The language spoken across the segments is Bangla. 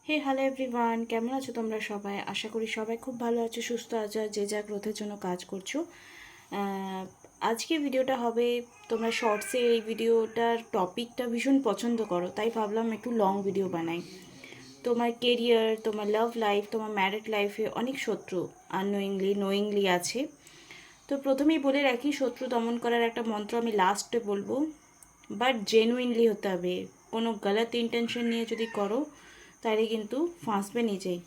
হে হ্যালো এভরিওয়ান, কেমন আছো তোমরা সবাই? আশা করি সবাই খুব ভালো আছো, সুস্থ আছো, আর যে যা গ্রোথের জন্য কাজ করছো। আজকে ভিডিওটা হবে, তোমরা শর্টসে এই ভিডিওটার টপিকটা ভীষণ পছন্দ করো, তাই ভাবলাম একটু লং ভিডিও বানাই। তোমার কেরিয়ার, তোমার লাভ লাইফ, তোমার ম্যারিড লাইফে অনেক শত্রু নোয়িংলি আছে। তো প্রথমেই বলে রাখি, শত্রু দমন করার একটা মন্ত্র আমি লাস্টে বলবো, বাট জেনুইনলি হতে হবে। কোনো গলত ইন্টেনশন নিয়ে যদি করো তাহলে কিন্তু ফাঁসবে নিজেই।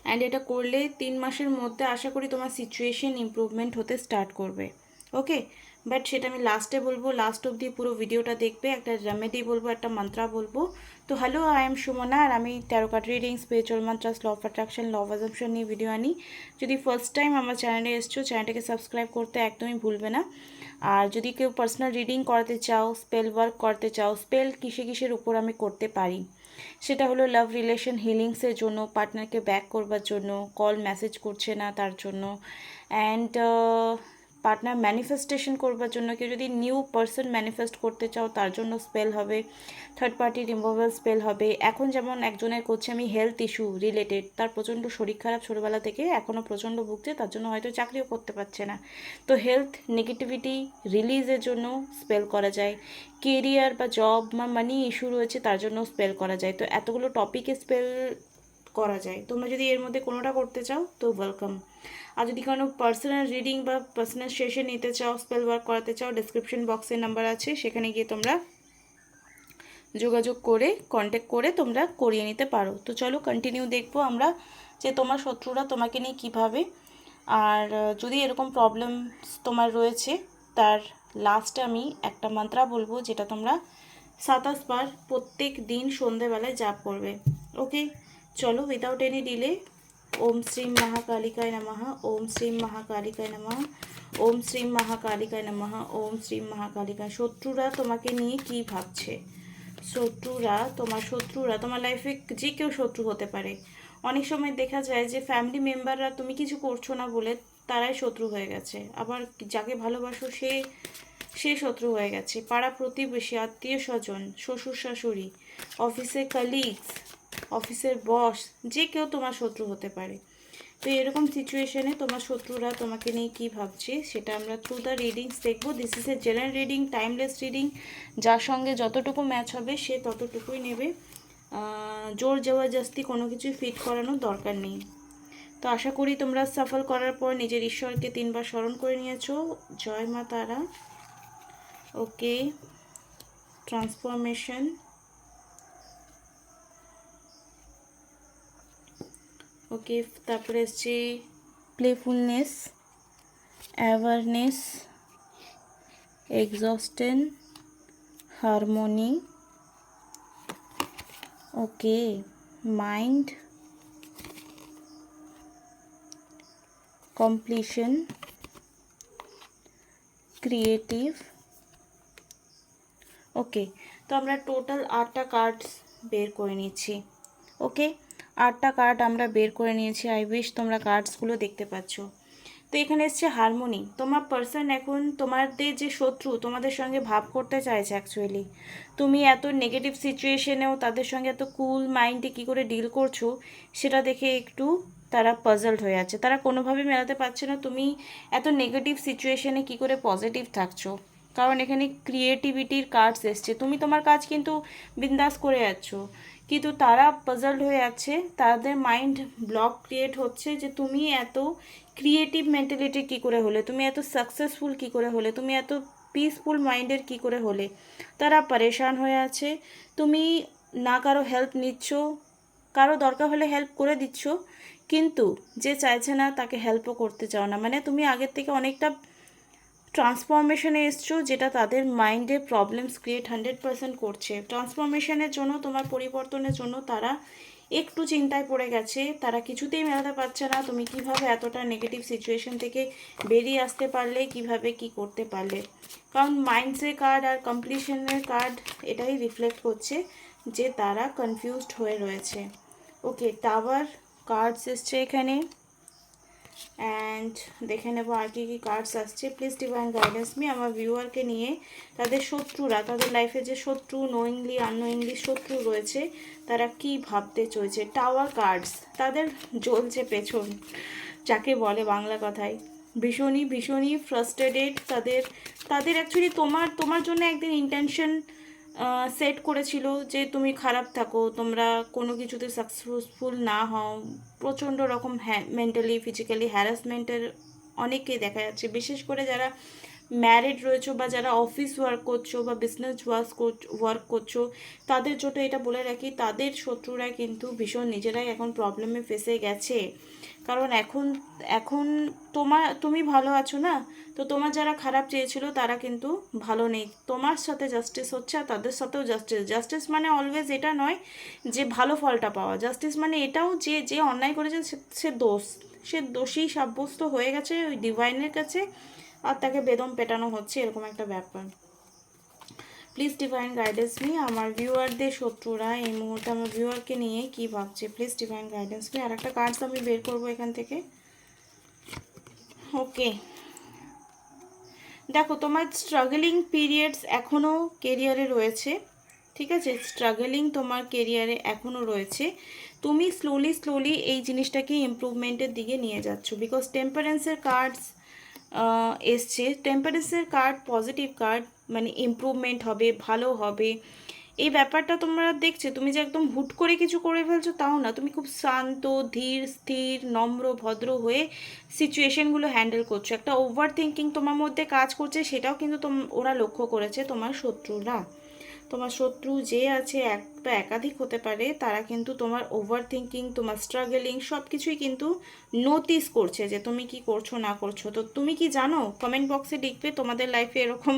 অ্যান্ড এটা করলে 3 মাসের মধ্যে আশা করি তোমার সিচুয়েশন ইমপ্রুভমেন্ট হতে স্টার্ট করবে। ওকে, বাট সেটা আমি লাস্টে বলবো, লাস্ট অবধি পুরো ভিডিওটা দেখবে। একটা রেমেডি বলবো, একটা মন্ত্রা বলবো। তো হ্যালো, আই এম সুমনা, আর আমি tarot card reading, spiritual mantras, law of attraction, law of assumption নিয়ে ভিডিও আনি। যদি ফার্স্ট টাইম আমার চ্যানেলে এসছো, চ্যানেলটাকে সাবস্ক্রাইব করতে একদমই ভুলবে না। আর যদি কেউ পার্সোনাল রিডিং করাতে চাও, স্পেল ওয়ার্ক করতে চাও, স্পেল কিসের উপর আমি করতে পারি, সেটা হলো লাভ রিলেশন হিলিংসের জন্য, পার্টনারকে ব্যাক করবার জন্য, কল মেসেজ করছে না তার জন্য, অ্যান্ড পার্টনার ম্যানিফেস্টেশন করবার জন্য, কেউ যদি নিউ পার্সন ম্যানিফেস্ট করতে চাও তার জন্য স্পেল হবে, থার্ড পার্টি রিমুভাল স্পেল হবে। এখন যেমন একজনের করছে আমি হেলথ ইস্যু রিলেটেড, তার প্রচণ্ড শরীর খারাপ ছোটোবেলা থেকে, এখনও প্রচণ্ড ভুগছে, তার জন্য হয়তো চাকরিও করতে পারছে না, তো হেলথ নেগেটিভিটি রিলিজের জন্য স্পেল করা যায়। কেরিয়ার বা জব বা মানি ইস্যু রয়েছে, তার জন্য স্পেল করা যায়। তো এতগুলো টপিকে স্পেল করা যায়, তোমরা যদি এর মধ্যে কোনোটা করতে চাও তো ওয়েলকাম। আর যদি কোনো পার্সোনাল রিডিং বা পার্সোনাল সেশন নিতে চাও, স্পেল ওয়ার্ক করাতে চাও, ডিসক্রিপশন বক্সে নাম্বার আছে, সেখানে গিয়ে তোমরা যোগাযোগ করে কন্ট্যাক্ট করে তোমরা করিয়ে নিতে পারো। তো চলো কন্টিনিউ দেখবো আমরা যে তোমার শত্রুরা তোমাকে নিয়ে কীভাবে, আর যদি এরকম প্রবলেম তোমার রয়েছে, তার লাস্টে আমি একটা মন্ত্র বলবো, যেটা তোমরা 27 বার প্রত্যেক দিন সন্ধেবেলায় জাপ করবে। ওকে, চলো উইদাউট এনি ডিলে। ওম শ্রীম মহাকালিকায় নমঃ, ওম শ্রীম মহাকালিকায় নমঃ, ওম শ্রীম মহাকালিকায় নমঃ, ওম শ্রীম মহাকালিকায়। শত্রুরা তোমাকে নিয়ে কি ভাবছে? শত্রুরা তোমার লাইফে যে কেউ শত্রু হতে পারে। অনেক সময় দেখা যায় যে ফ্যামিলি মেম্বাররা তুমি কিছু করছো না বলে তারাই শত্রু হয়ে গেছে, আবার যাকে ভালোবাসো সে শত্রু হয়ে গেছে। পাড়া প্রতিবেশী, আত্মীয় স্বজন, শ্বশুর শাশুড়ি, অফিসের কালিগস, অফিসের বস, যে কেউ তোমার শত্রু হতে পারে। তো এরকম সিচুয়েশনে তোমার শত্রুরা তোমাকে নিয়ে কী ভাবছে সেটা আমরা থ্রু দ্য রিডিংস দেখবো। This is a general reading, timeless reading. যার সঙ্গে যতটুকু ম্যাচ হবে সে ততটুকুই নেবে। জোর জবরদস্তি কোনো কিছুই ফিট করানোর দরকার নেই। তো আশা করি তোমরা সফল করার পর নিজের ঈশ্বরকে 3 বার স্মরণ করে নিয়েছো। জয় মা তারা। ওকে, ট্রান্সফরমেশন। ওকে, তারপরে এসছে প্লেফুলনেস, অ্যাওয়ারনেস, এক্সস্টেন, হারমোনি। ওকে, মাইন্ড, কমপ্লিশন, ক্রিয়েটিভ। ওকে, তো আমরা টোটাল 8টা কার্ডস বের করে নিচ্ছি। ওকে, 8টা কার্ড আমরা বের করে নিয়েছি। আই উইশ তোমরা কার্ডসগুলো দেখতে পাচ্ছ। তো এখানে এসছে হারমোনি। তোমার পার্সন এখন তোমাদের যে শত্রু তোমাদের সঙ্গে ভাব করতে চাইছে অ্যাকচুয়ালি। তুমি এত নেগেটিভ সিচুয়েশনেও তাদের সঙ্গে এত কুল মাইন্ডে কী করে ডিল করছো সেটা দেখে একটু তারা পাজলড হয়ে আছে। তারা কোনোভাবেই মেলাতে পারছে না তুমি এত নেগেটিভ সিচুয়েশনে কী করে পজিটিভ থাকছো। কারণ এখানে ক্রিয়েটিভিটির কার্ডস এসছে, তুমি তোমার কাজ কিন্তু বিন্দাস করে যাচ্ছ, কিন্তু তারা পাজলড হয়ে আছে। তাদের মাইন্ড ব্লক ক্রিয়েট হচ্ছে যে তুমি এত ক্রিয়েটিভ মেন্টালিটি কী করে হলে, তুমি এত সাকসেসফুল কী করে হলে, তুমি এত পিসফুল মাইন্ডের কী করে হলে। তারা পরেশান হয়ে আছে। তুমি না কারো হেল্প নিচ্ছ, কারো দরকার হলে হেল্প করে দিচ্ছ, কিন্তু যে চাইছে না তাকে হেল্পও করতে চাও না। মানে তুমি আগের থেকে অনেকটা ট্রান্সফরমেশনে এসছো, যেটা তাদের মাইন্ডে প্রবলেমস ক্রিয়েট 100% করছে। ট্রান্সফরমেশনের জন্য, তোমার পরিবর্তনের জন্য তারা একটু চিন্তায় পড়ে গেছে। তারা কিছুতেই মেলাতে পারছে না তুমি কিভাবে এতটা নেগেটিভ সিচুয়েশন থেকে বেরিয়ে আসতে পারলে, কিভাবে কি করতে পারলে। কারণ মাইন্ডসের কার্ড আর কমপ্লিশনের কার্ড এটাই রিফ্লেক্ট করছে যে তারা কনফিউজড হয়ে রয়েছে। ওকে, টাওয়ার কার্ডস এসছে এখানে। অ্যান্ড দেখে নেবো আর কি কি কার্ডস আসছে। প্লিজ ডিভাইন গাইডেন্স মি আমার ভিউয়ারকে নিয়ে, তাদের শত্রুরা, তাদের লাইফে যে শত্রু নোয়িংলি আননোয়িংলি শত্রু রয়েছে, তারা কি ভাবতে চলেছে। টাওয়ার কার্ডস, তাদের জ্বলছে পেছন, যাকে বলে বাংলা কথায় ভীষণই ফ্রাস্ট্রেটেড। তাদের অ্যাকচুয়ালি তোমার জন্য একদিন ইন্টেনশন সেট করেছিল যে তুমি খারাপ থাকো, তোমরা কোনো কিছুতে সাকসেসফুল না হও। প্রচণ্ড রকম মেন্টালি ফিজিক্যালি হ্যারাসমেন্টের অনেকেই দেখা যাচ্ছে, বিশেষ করে যারা ম্যারিড রয়েছো বা যারা অফিস ওয়ার্ক করছো বা বিজনেস ওয়ার্ক করছো, তাদের জন্য এটা বলে রাখি, তাদের শত্রুরা কিন্তু ভীষণ নিজেরাই এখন প্রবলেমে ফেসে গেছে। কারণ এখন তুমি ভালো আছো না, তো তোমার যারা খারাপ চেয়েছিল তারা কিন্তু ভালো নেই। তোমার সাথে জাস্টিস হচ্ছে আর তাদের সাথেও জাস্টিস মানে অলওয়েজ এটা নয় যে ভালো ফলটা পাওয়া। জাস্টিস মানে এটাও যে যে অন্যায় করেছে সে দোষী সাব্যস্ত হয়ে গেছে ওই ডিভাইনের কাছে, আর তাকে বেদম পেটানো হচ্ছে, এরকম একটা ব্যাপার। প্লিজ ডিভাইন গাইডেন্স মি আমার ভিউয়ারদের শত্রুরা এই মুহূর্তে আমার ভিউয়ারকে নিয়ে কি ভাবছে। Please divine guidance me. আর একটা কার্ডস আমি বের করবো এখান থেকে। ওকে, দেখো তোমার স্ট্রাগলিং পিরিয়ডস এখনও কেরিয়ারে রয়েছে, ঠিক আছে, স্ট্রাগলিং তোমার কেরিয়ারে এখনও রয়েছে। তুমি স্লোলি এই জিনিসটাকে ইমপ্রুভমেন্টের দিকে নিয়ে যাচ্ছ, বিকজ টেম্পারেন্সের কার্ডস এসছে। টেম্পারেন্সের কার্ড পজিটিভ কার্ড, মানে ইমপ্রুভমেন্ট হবে, ভালো হবে এই ব্যাপারটা তোমরা দেখছে। তুমি যে একদম হুট করে কিছু করে ফেলছো তাও না, তুমি খুব শান্ত ধীর স্থির নম্র ভদ্র হয়ে সিচুয়েশনগুলো হ্যান্ডেল করছো। একটা ওভার থিঙ্কিং তোমার মধ্যে কাজ করছে, সেটাও কিন্তু ওরা লক্ষ্য করেছে, তোমার শত্রুরা। তোমার শত্রু যে আছে একটা একাধিক হতে পারে, তারা কিন্তু তোমার ওভার থিঙ্কিং, তোমার স্ট্রাগলিং সব কিছুই কিন্তু নোটিস করছে যে তুমি কি করছো না করছো। তো তুমি কি জানো? কমেন্ট বক্সে লিখবে তোমাদের লাইফে এরকম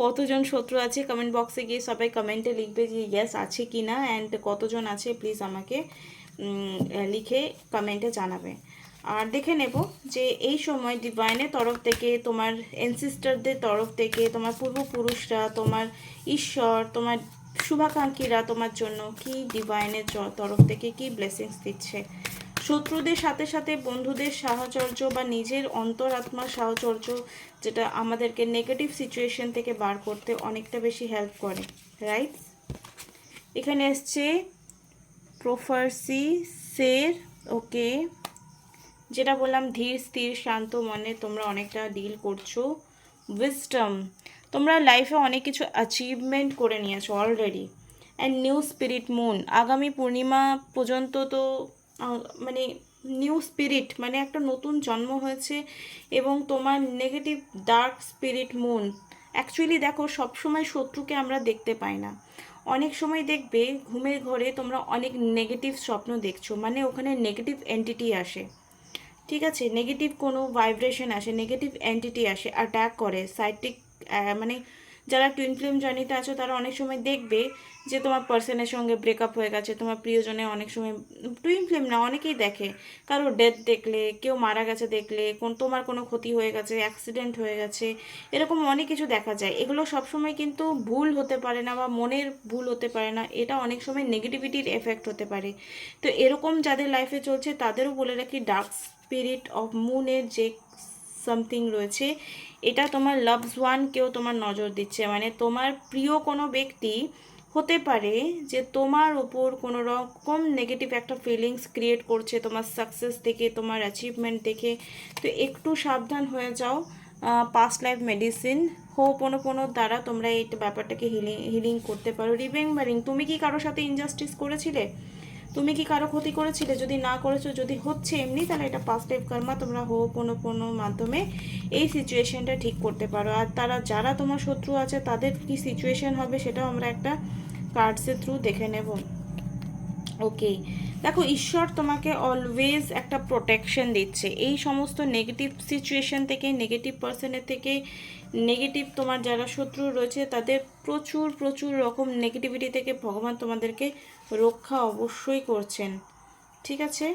কতজন শত্রু আছে। কমেন্ট বক্সে গিয়ে সবাই কমেন্টে লিখবে যে ইয়েস আছে কি না, অ্যান্ড কতজন আছে প্লিজ আমাকে লিখে কমেন্টে জানাবে। আর দেখে নেব যে এই সময় ডিভাইনের তরফ থেকে, তোমার এনসিস্টারদের তরফ থেকে, তোমার পূর্বপুরুষরা, তোমার ঈশ্বর, তোমার শুভাকাঙ্ক্ষীরা তোমার জন্য কি ডিভাইনের তরফ থেকে কি ব্লেসিংস দিচ্ছে। শত্রুদের সাথে সাথে বন্ধুদের সাহচর্য বা নিজের অন্তরাত্মার সাহচর্য, যেটা আমাদেরকে নেগেটিভ সিচুয়েশন থেকে বার করতে অনেকটা বেশি হেল্প করে, রাইট। এখানে এসছে প্রফার্সি সের, ওকে, যেটা বললাম ধীর স্থির শান্ত মনে তোমরা অনেকটা ডিল করছো। উইজডম, তোমরা লাইফে অনেক কিছু অ্যাচিভমেন্ট করে নিয়েছো already. And new spirit moon, আগামী পূর্ণিমা পর্যন্ত তো মানে নিউ স্পিরিট মানে একটা নতুন জন্ম হয়েছে। এবং তোমার negative dark spirit moon, actually দেখো সবসময় শত্রুকে আমরা দেখতে পাই না। অনেক সময় দেখবে ঘুমের ঘরে তোমরা অনেক নেগেটিভ স্বপ্ন দেখছো, মানে ওখানে নেগেটিভ এন্টিটি আসে, ঠিক আছে, নেগেটিভ কোনো ভাইব্রেশন আসে, নেগেটিভ এন্টিটি আসে, অ্যাটাক করে সাইটিক। মানে যারা টুইন ফ্লেম জার্নিতে আছো তারা অনেক সময় দেখবে যে তোমার পার্সনের সঙ্গে ব্রেকআপ হয়ে গেছে, তোমার প্রিয়জনে অনেক সময়, টুইন ফ্লেম না অনেকেই দেখে, কারো ডেথ দেখলে, কেউ মারা গেছে দেখলে, তোমার কোনো ক্ষতি হয়ে গেছে, অ্যাক্সিডেন্ট হয়ে গেছে, এরকম অনেক কিছু দেখা যায়। এগুলো সবসময় কিন্তু ভুল হতে পারে না বা মনের ভুল হতে পারে না, এটা অনেক সময় নেগেটিভিটির এফেক্ট হতে পারে। তো এরকম যাদের লাইফে চলছে তাদেরও বলে রাখি, ডার্ক স্পিরিট অফ মুনের যে সামথিং রয়েছে, এটা তোমার লাভস ওয়ান কেউ তোমার নজর দিচ্ছে, মানে তোমার প্রিয় কোনো ব্যক্তি হতে পারে যে তোমার ওপর কোনো রকম নেগেটিভ একটা ফিলিংস ক্রিয়েট করছে তোমার সাকসেস দেখে, তোমার অ্যাচিভমেন্ট দেখে। তো একটু সাবধান হয়ে যাও। পাস্ট লাইফ মেডিসিন হোপোনোপোনোর দ্বারা তোমরা এই ব্যাপারটাকে হিলিং করতে পারো। রিমেম্বারিং, তুমি কি কারোর সাথে ইনজাস্টিস করেছিলে? তুমি কি কারো ক্ষতি করেছিলে? যদি না করেছো, যদি হচ্ছে এমনি, তাহলে এটা পাস্ট লাইফ কর্মা, তোমরা হোপোনোপোনোর মাধ্যমে এই সিচুয়েশনটা ঠিক করতে পারো। আর যারা তোমার শত্রু আছে তাদের কি সিচুয়েশন হবে সেটাও আমরা একটা কার্ডসের থ্রু দেখে নেব। ওকে, দেখো ঈশ্বর তোমাকে অলওয়েজ একটা প্রোটেকশন দিচ্ছে এই সমস্ত নেগেটিভ সিচুয়েশন থেকে, নেগেটিভ পার্সনের থেকে, নেগেটিভ তোমার যারা শত্রু রয়েছে তাদের প্রচুর রকম নেগেটিভিটি থেকে ভগবান তোমাদেরকে রক্ষা অবশ্যই করছেন, ঠিক আছে।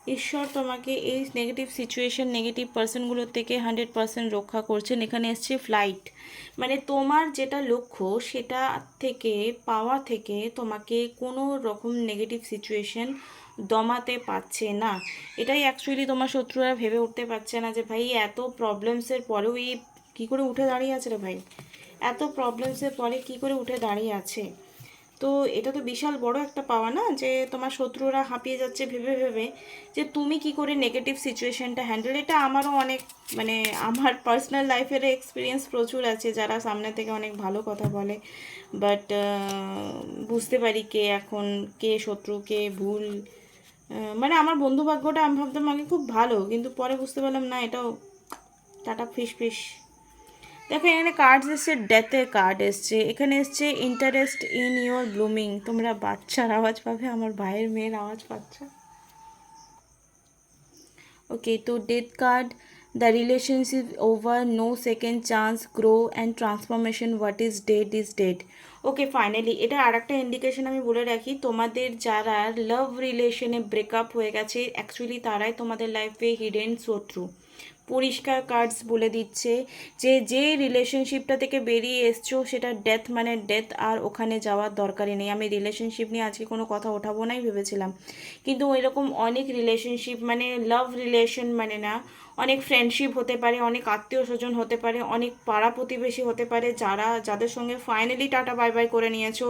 ঈশ্বর তোমাকে এই নেগেটিভ সিচুয়েশন নেগেটিভ পার্সনগুলোর থেকে 100% রক্ষা করছেন। এখানে এসছে ফ্লাইট, মানে তোমার যেটা লক্ষ্য সেটা থেকে পাওয়া থেকে তোমাকে কোনো রকম নেগেটিভ সিচুয়েশন দমাতে পারছে না। এটাই অ্যাকচুয়ালি তোমার শত্রুরা ভেবে উঠতে পারছে না যে ভাই এত প্রবলেমসের পরেও এই কী করে উঠে দাঁড়িয়ে আছে রে ভাই, এত প্রবলেমসের পরে কি করে উঠে দাঁড়িয়ে আছে। তো এটা তো বিশাল বড় একটা পাওয়া না, যে তোমার শত্রুরা হাঁপিয়ে যাচ্ছে ভেবে ভেবে যে তুমি কি করে নেগেটিভ সিচুয়েশনটা হ্যান্ডেল। এটা আমারও অনেক, মানে আমার পার্সোনাল লাইফের এক্সপিরিয়েন্স প্রচুর আছে, যারা সামনে থেকে অনেক ভালো কথা বলে বাট বুঝতে পারি কে এখন কে শত্রু কে ভুল। মানে আমার বন্ধু ভাগ্যটা আমি ভাবতাম আগে খুব ভালো, কিন্তু পরে বুঝতে পারলাম না এটাও টাটা ফিশ ফিশ। দেখো এখানে কার্ডস এসছে, ডেথের কার্ড এসছে, এখানে এসছে ইন্টারেস্ট ইন ইউর ব্লুমিং। তোমরা বাচ্চার আওয়াজ পাবে, আমার ভাইয়ের মেয়ের আওয়াজ পাচ্ছ। ওকে, তো death card, the relationship over, no second chance, grow and transformation, what is dead is dead. Okay finally এটা আর একটা ইন্ডিকেশন আমি বলে রাখি, তোমাদের যারা লাভ রিলেশনে ব্রেকআপ হয়ে গেছে অ্যাকচুয়ালি তারাই তোমাদের লাইফে হিডেন শত্রু। পরিষ্কার কার্ডস বলে দিচ্ছে যে যে রিলেশনশিপটা থেকে বেরিয়ে এসছো সেটা ডেথ মানে ডেথ, আর ওখানে যাওয়ার দরকারই নেই। আমি রিলেশনশিপ নিয়ে আজকে কোনো কথা ওঠাবো নাই ভেবেছিলাম, কিন্তু এরকম অনেক রিলেশনশিপ, মানে লাভ রিলেশন মানে না, অনেক ফ্রেন্ডশিপ হতে পারে, অনেক আত্মীয় স্বজন হতে পারে, অনেক পাড়া প্রতিবেশী হতে পারে, যাদের সঙ্গে ফাইনালি টাটা বাই বাই করে নিয়েছো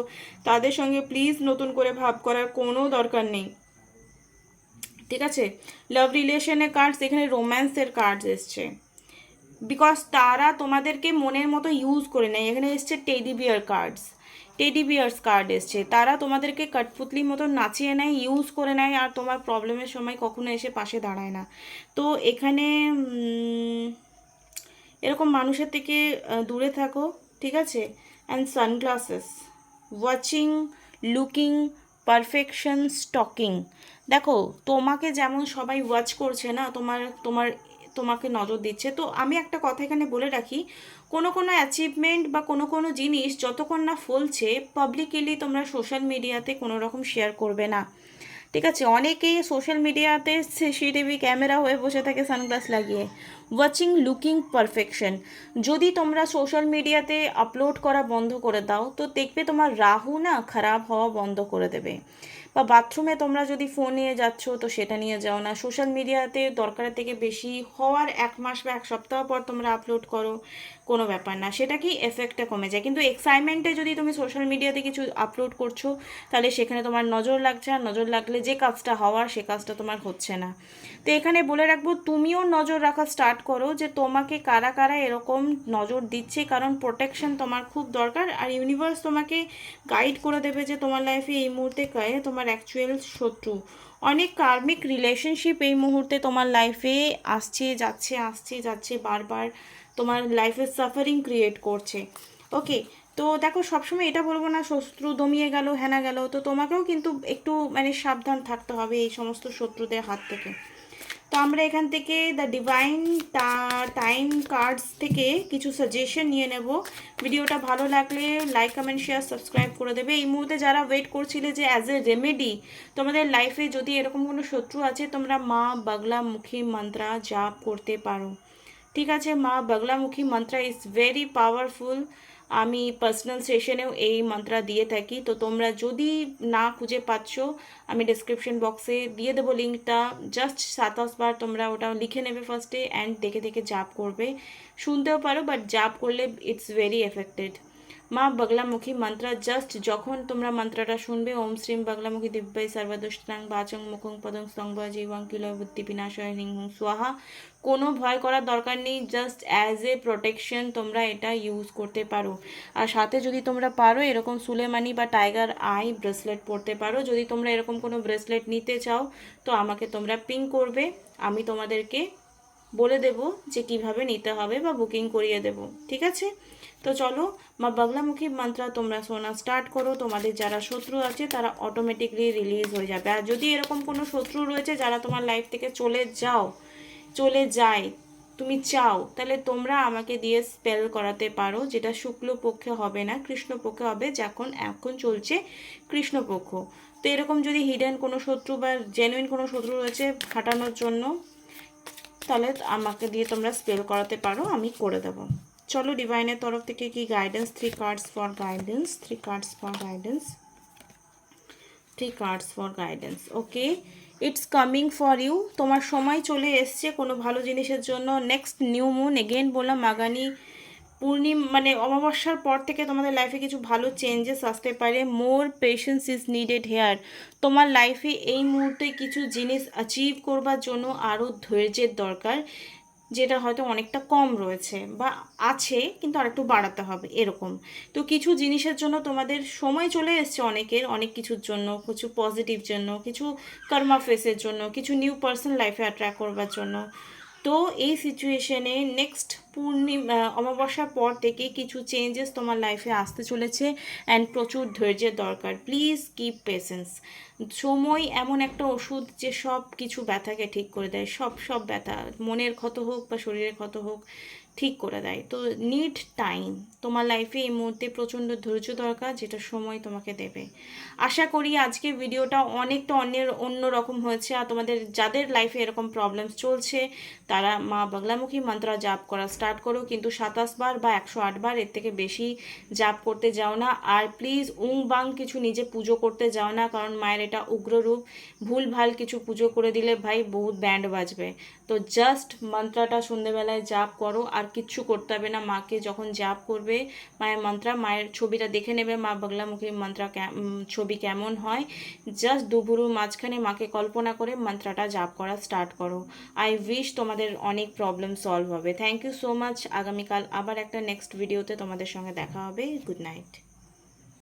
তাদের সঙ্গে প্লিজ নতুন করে ভাব করার কোনো দরকার নেই। ঠিক আছে, লাভ রিলেশনের কার্ডস, এখানে রোম্যান্সের কার্ডস এসছে, বিকজ তারা তোমাদেরকে মনের মতো ইউজ করে নেয়। এখানে এসছে টেডি বিয়ার কার্ডস, টেডি বিয়ার্স কার্ড এসছে, তারা তোমাদেরকে কাঠপুতলির মতো নাচিয়ে নেয়, ইউজ করে নেয়, আর তোমার প্রবলেমের সময় কখনো এসে পাশে দাঁড়ায় না। তো এখানে এরকম মানুষের থেকে দূরে থাকো, ঠিক আছে। And sunglasses, watching, looking, perfection, stocking. দেখো তোমাকে যেমন সবাই ওয়াচ করছে না, তোমার তোমার তোমাকে নজর দিচ্ছে। তো আমি একটা কথা এখানে বলে রাখি, কোনো কোনো অ্যাচিভমেন্ট বা কোনো কোনো জিনিস যতক্ষণ না ফলছে পাবলিকলি তোমরা সোশ্যাল মিডিয়াতে কোনো রকম শেয়ার করবে না। ঠিক আছে, অনেকেই সোশ্যাল মিডিয়াতে সিসিটিভি ক্যামেরা হয়ে বসে থাকে সানগ্লাস লাগিয়ে। ওয়াচিং, লুকিং, পারফেকশন, যদি তোমরা সোশ্যাল মিডিয়াতে আপলোড করা বন্ধ করে দাও তো দেখবে তোমার রাহু না খারাপ হওয়া বন্ধ করে দেবে। বা বাথরুমে তোমরা যদি ফোন নিয়ে যাচ্ছ তো সেটা নিয়ে যাও না। সোশ্যাল মিডিয়াতে দরকারের থেকে বেশি হওয়ার 1 মাস বা 1 সপ্তাহ পর তোমরা আপলোড করো, কোনো ব্যাপার না, সেটা কি এফেক্টটা কমে যায়। কিন্তু এক্সাইটমেন্টে যদি তুমি সোশ্যাল মিডিয়াতে কিছু আপলোড করছো তাহলে সেখানে তোমার নজর লাগছে, আর নজর লাগলে যে কাজটা হওয়ার সে কাজটা তোমার হচ্ছে না। তো এখানে বলে রাখবো তুমিও নজর রাখা স্টার্ট করো যে তোমাকে কারা কারা এরকম নজর দিচ্ছে, কারণ প্রোটেকশন তোমার খুব দরকার, আর ইউনিভার্স তোমাকে গাইড করে দেবে যে তোমার লাইফে এই মুহূর্তে কে তোমার অ্যাকচুয়াল শত্রু। অনেক কার্মিক রিলেশনশিপ এই মুহূর্তে তোমার লাইফে আসছে যাচ্ছে আসছে যাচ্ছে, বারবার তোমার লাইফে সাফারিং ক্রিয়েট করছে। ওকে, তো দেখো সবসময় এটা বলবো না শত্রু দমিয়ে গেল হ্যানা গেল, তো তোমাকেও কিন্তু একটু মানে সাবধান থাকতে হবে এই সমস্ত শত্রুদের হাত থেকে। তো আমরা এখান থেকে দ্য ডিভাইন টাইম কার্ডস থেকে কিছু সাজেশন নিয়ে নেব। ভিডিওটা ভালো লাগলে লাইক কমেন্ট শেয়ার সাবস্ক্রাইব করে দেবে। এই মুহূর্তে যারা ওয়েট করছিলে যে অ্যাজ এ রেমেডি তোমাদের লাইফে যদি এরকম কোনো শত্রু আছে তোমরা মা বাগলামুখী মন্ত্রা জাপ করতে পারো। ঠিক আছে, মা Baglamukhi mantra is very powerful. আমি পার্সোনাল সেশনেও এই মন্ত্রা দিয়ে থাকি, তো তোমরা যদি না খুঁজে পাচ্ছ আমি ডেসক্রিপশন বক্সে দিয়ে দেবো লিঙ্কটা। জাস্ট 27 বার তোমরা ওটা লিখে নেবে ফার্স্টে, অ্যান্ড দেখে দেখে জাপ করবে। শুনতেও পারো বাট জাপ করলে ইটস ভেরি এফেক্টেড। মা বাগলামুখী মন্ত্র, জাস্ট যখন তোমরা মন্ত্রটা শুনবে ওম শ্রীম বাগলামুখী দিব্যাই সর্বদুষ্টাং বাচং মুখং পদং স্তংব জীবং কিলয় বুদ্ধি বিনাশয় হিং হুং স্বাহা, কোনো ভয় করার দরকার নেই, জাস্ট অ্যাজ এ প্রোটেকশন তোমরা এটা ইউজ করতে পারো। আর সাথে যদি তোমরা পারো এরকম সুলেমানি বা টাইগার আই ব্রেসলেট পরতে পারো। যদি তোমরা এরকম কোনো ব্রেসলেট নিতে চাও তো আমাকে তোমরা পিং করবে, আমি তোমাদেরকে বলে দেব যে কিভাবে নিতে হবে বা বুকিং করিয়ে দেব। ঠিক আছে, তো চলো মা বাগলামুখী মন্ত্র তোমরা শোনা স্টার্ট করো। তোমাদের যারা শত্রু আছে তারা অটোমেটিকলি রিলিজ হয়ে যাবে। আর যদি এরকম কোনো শত্রু রয়েছে যারা তোমার লাইফ থেকে চলে যায় তুমি চাও তাহলে তোমরা আমাকে দিয়ে স্পেল করাতে পারো, যেটা শুক্লপক্ষে হবে না, কৃষ্ণপক্ষে হবে, এখন চলছে কৃষ্ণপক্ষ। তো এরকম যদি হিডেন কোনো শত্রু বা জেনুইন কোনো শত্রু রয়েছে খাটানোর জন্য, তাহলে আমাকে দিয়ে তোমরা স্পেল করাতে পারো, আমি করে দেবো। চলো ডিভাইনের তরফ থেকে কি guidance, 3 cards for guidance, 3 cards for guidance, 3 cards for guidance. Okay, it's coming for you. তোমার সময় চলে এসছে কোনো ভালো জিনিসের জন্য। নেক্সট নিউ মুন, এগেন বললাম আগামী মানে অমাবস্যার পর থেকে তোমাদের লাইফে কিছু ভালো চেঞ্জেস আসতে পারে। মোর পেশেন্স ইজ নিডেড হেয়ার। তোমার লাইফে এই মুহূর্তে কিছু জিনিস অ্যাচিভ করবার জন্য আরও ধৈর্যের দরকার, যেটা হয়তো অনেকটা কম রয়েছে বা আছে, কিন্তু আরেকটু বাড়াতে হবে এরকম। তো কিছু জিনিসের জন্য তোমাদের সময় চলে এসছে, অনেকের অনেক কিছুর জন্য, কিছু পজিটিভ জন্য, কিছু কর্মা ফেসের জন্য, কিছু নিউ পার্সন লাইফে অ্যাট্রাক্ট করবার জন্য। তো এই সিচুয়েশনে নেক্সট অমাবস্যার পর থেকে কিছু চেঞ্জেস তোমার লাইফে আসতে চলেছে, অ্যান্ড প্রচুর ধৈর্যের দরকার। Please keep patience. সময় এমন একটা ওষুধ যে সব কিছু ব্যথাকে ঠিক করে দেয়, সব ব্যথা, মনের ক্ষত হোক বা শরীরের ক্ষত হোক, ঠিক করে দেয়। তো নিড টাইম। তোমার লাইফে এই মুহূর্তে প্রচণ্ড ধৈর্য দরকার, যেটা সময় তোমাকে দেবে। আশা করি আজকের ভিডিওটা অনেকটা অন্য রকম হয়েছে। আর তোমাদের যাদের লাইফে এরকম প্রবলেমস চলছে, তারা মা বাংলামুখী মন্ত্র জাপ করা স্টার্ট করো, কিন্তু 27 বার বা 108 বার, এর থেকে বেশি জাপ করতে যাও না। আর প্লিজ বাং কিছু নিজে পুজো করতে যাও না, কারণ মায়ের এটা উগ্র রূপ। ভুল ভাল কিছু পুজো করে দিলে ভাই বহুত ব্যান্ড বাজবে। তো জাস্ট মন্ত্রটা সন্ধ্যেবেলায় জাপ করো, আর কিচ্ছু করতে হবে না। মাকে যখন জাপ করবে মায়ের মন্ত্র, মায়ের ছবিটা দেখে নেবে, মা বাংলামুখী মন্ত্র ছবি কেমন হয়। জাস্ট দুপুরের মাঝখানে মাকে কল্পনা করে মন্ত্রটা জাপ করা স্টার্ট করো। আই উইশ তোমাদের অনেক প্রবলেম সলভ হবে। Thank you so much. আগামীকাল আবার একটা নেক্সট ভিডিওতে তোমাদের সঙ্গে দেখা হবে। Good night.